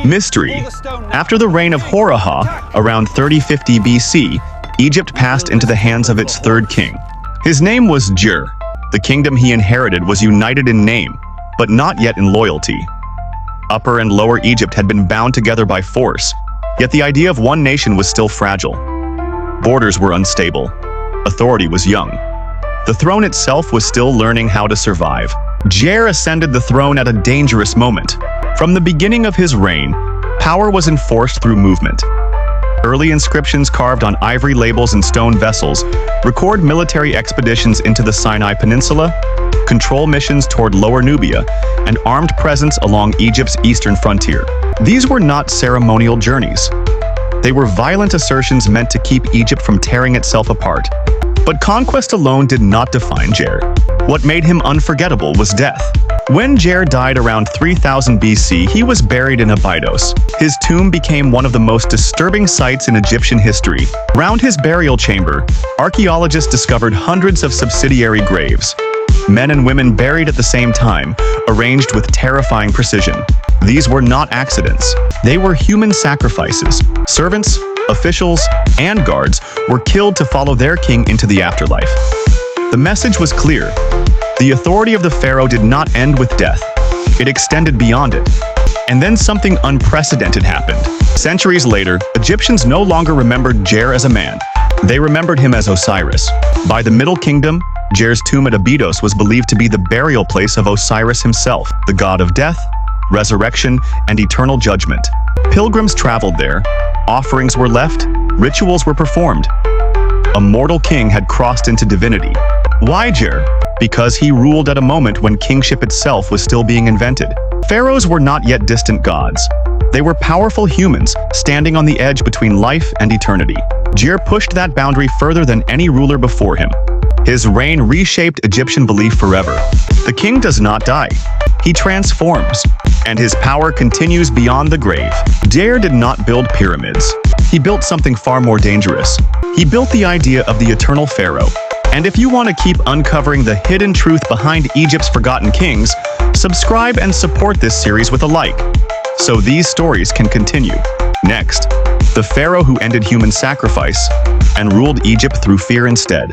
Mystery. After the reign of Pharaoh, around 3050 BC, Egypt passed into the hands of its third king. His name was Djer. The kingdom he inherited was united in name, but not yet in loyalty. Upper and Lower Egypt had been bound together by force, yet the idea of one nation was still fragile. Borders were unstable. Authority was young. The throne itself was still learning how to survive. Djer ascended the throne at a dangerous moment. From the beginning of his reign, power was enforced through movement. Early inscriptions carved on ivory labels and stone vessels record military expeditions into the Sinai Peninsula, control missions toward Lower Nubia, and armed presence along Egypt's eastern frontier. These were not ceremonial journeys. They were violent assertions meant to keep Egypt from tearing itself apart. But conquest alone did not define Djer. What made him unforgettable was death. When Djer died around 3000 BC, he was buried in Abydos. His tomb became one of the most disturbing sights in Egyptian history. Around his burial chamber, archaeologists discovered hundreds of subsidiary graves. Men and women buried at the same time, arranged with terrifying precision. These were not accidents. They were human sacrifices. Servants, officials, and guards were killed to follow their king into the afterlife. The message was clear. The authority of the pharaoh did not end with death. It extended beyond it. And then something unprecedented happened. Centuries later, Egyptians no longer remembered Djer as a man. They remembered him as Osiris. By the Middle Kingdom, Djer's tomb at Abydos was believed to be the burial place of Osiris himself, the god of death, resurrection, and eternal judgment. Pilgrims traveled there, offerings were left, rituals were performed. A mortal king had crossed into divinity. Why Djer? Because he ruled at a moment when kingship itself was still being invented. Pharaohs were not yet distant gods. They were powerful humans, standing on the edge between life and eternity. Djer pushed that boundary further than any ruler before him. His reign reshaped Egyptian belief forever. The king does not die. He transforms, and his power continues beyond the grave. Djer did not build pyramids. He built something far more dangerous. He built the idea of the eternal pharaoh. And if you want to keep uncovering the hidden truth behind Egypt's forgotten kings, subscribe and support this series with a like, so these stories can continue. Next, the pharaoh who ended human sacrifice and ruled Egypt through fear instead.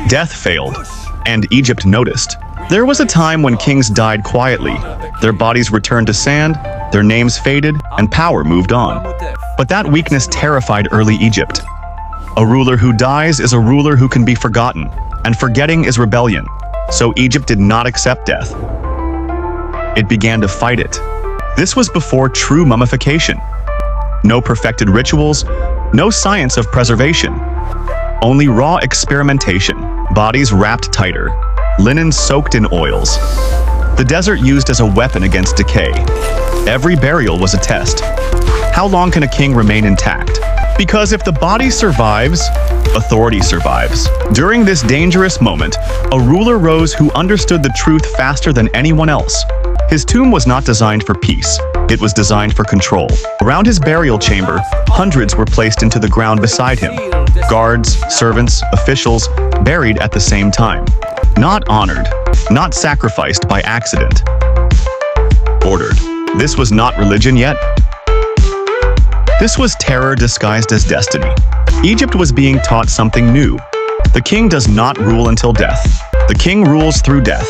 Death failed, and Egypt noticed. There was a time when kings died quietly. Their bodies returned to sand, their names faded, and power moved on. But that weakness terrified early Egypt. A ruler who dies is a ruler who can be forgotten, and forgetting is rebellion. So Egypt did not accept death. It began to fight it. This was before true mummification. No perfected rituals, no science of preservation. Only raw experimentation, bodies wrapped tighter, linen soaked in oils. The desert used as a weapon against decay. Every burial was a test. How long can a king remain intact? Because if the body survives, authority survives. During this dangerous moment, a ruler rose who understood the truth faster than anyone else. His tomb was not designed for peace. It was designed for control. Around his burial chamber, hundreds were placed into the ground beside him. Guards, servants, officials, buried at the same time. Not honored, not sacrificed by accident. Ordered. This was not religion yet. This was terror disguised as destiny. Egypt was being taught something new. The king does not rule until death. The king rules through death.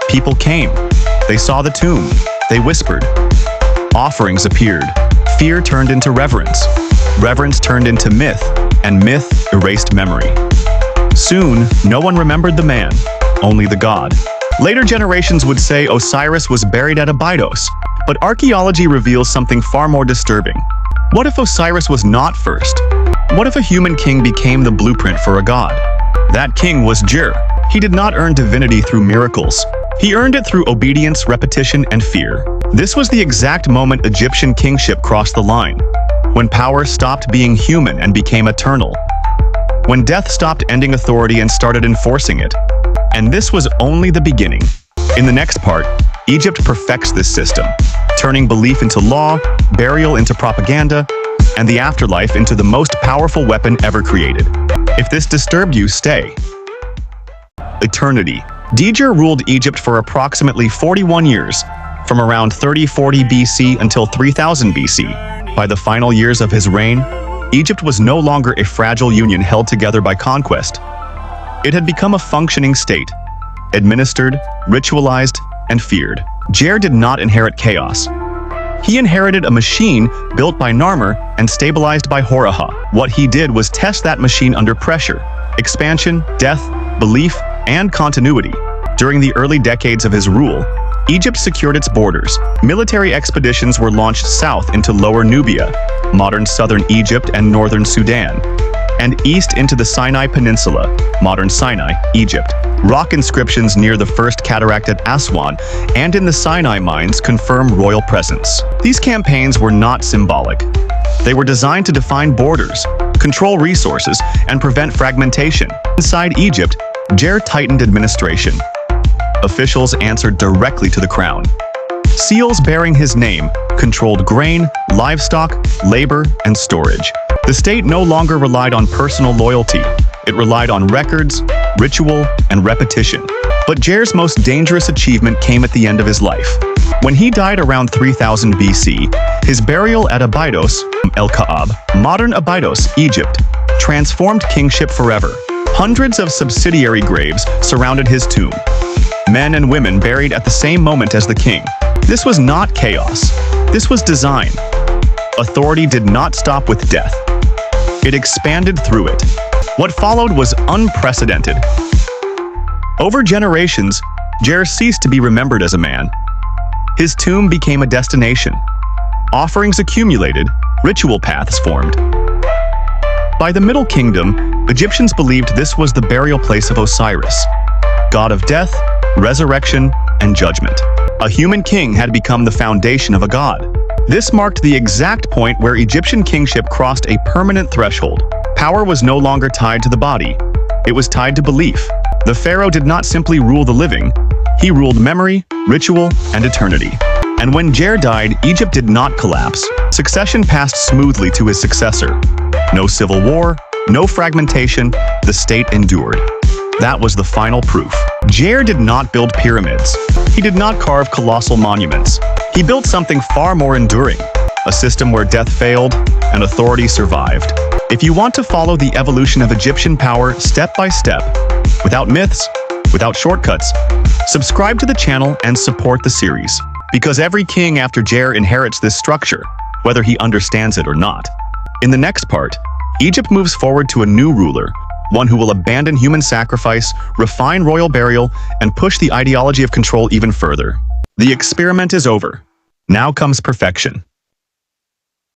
People came. They saw the tomb. They whispered. Offerings appeared. Fear turned into reverence. Reverence turned into myth, and myth erased memory. Soon, no one remembered the man, only the god. Later generations would say Osiris was buried at Abydos, but archaeology reveals something far more disturbing. What if Osiris was not first? What if a human king became the blueprint for a god? That king was Djer. He did not earn divinity through miracles. He earned it through obedience, repetition, and fear. This was the exact moment Egyptian kingship crossed the line. When power stopped being human and became eternal. When death stopped ending authority and started enforcing it. And this was only the beginning. In the next part, Egypt perfects this system, turning belief into law, burial into propaganda, and the afterlife into the most powerful weapon ever created. If this disturbed you, stay. Eternity. Djer ruled Egypt for approximately 41 years, from around 3040 BC until 3000 BC. By the final years of his reign, Egypt was no longer a fragile union held together by conquest. It had become a functioning state, administered, ritualized, and feared. Djer did not inherit chaos. He inherited a machine built by Narmer and stabilized by Pharaoh. What he did was test that machine under pressure, expansion, death, belief, and continuity. During the early decades of his rule, Egypt secured its borders. Military expeditions were launched south into Lower Nubia, modern southern Egypt and northern Sudan, and east into the Sinai Peninsula, modern Sinai, Egypt. Rock inscriptions near the first cataract at Aswan and in the Sinai mines confirm royal presence. These campaigns were not symbolic. They were designed to define borders, control resources, and prevent fragmentation. Inside Egypt, Djer tightened administration. Officials answered directly to the crown. Seals bearing his name controlled grain, livestock, labor, and storage. The state no longer relied on personal loyalty. It relied on records, ritual, and repetition. But Djer's most dangerous achievement came at the end of his life. When he died around 3000 BC, his burial at Abydos, El Ka'ab, modern Abydos, Egypt, transformed kingship forever. Hundreds of subsidiary graves surrounded his tomb. Men and women buried at the same moment as the king. This was not chaos. This was design. Authority did not stop with death. It expanded through it. What followed was unprecedented. Over generations, Djer ceased to be remembered as a man. His tomb became a destination. Offerings accumulated, ritual paths formed. By the Middle Kingdom, Egyptians believed this was the burial place of Osiris, god of death, resurrection, and judgment. A human king had become the foundation of a god. This marked the exact point where Egyptian kingship crossed a permanent threshold. Power was no longer tied to the body. It was tied to belief. The pharaoh did not simply rule the living. He ruled memory, ritual, and eternity. And when Djer died, Egypt did not collapse. Succession passed smoothly to his successor. No civil war, no fragmentation, the state endured. That was the final proof. Djer did not build pyramids. He did not carve colossal monuments. He built something far more enduring, a system where death failed and authority survived. If you want to follow the evolution of Egyptian power step by step, without myths, without shortcuts, subscribe to the channel and support the series. Because every king after Djer inherits this structure, whether he understands it or not. In the next part, Egypt moves forward to a new ruler, one who will abandon human sacrifice, refine royal burial, and push the ideology of control even further. The experiment is over. Now comes perfection.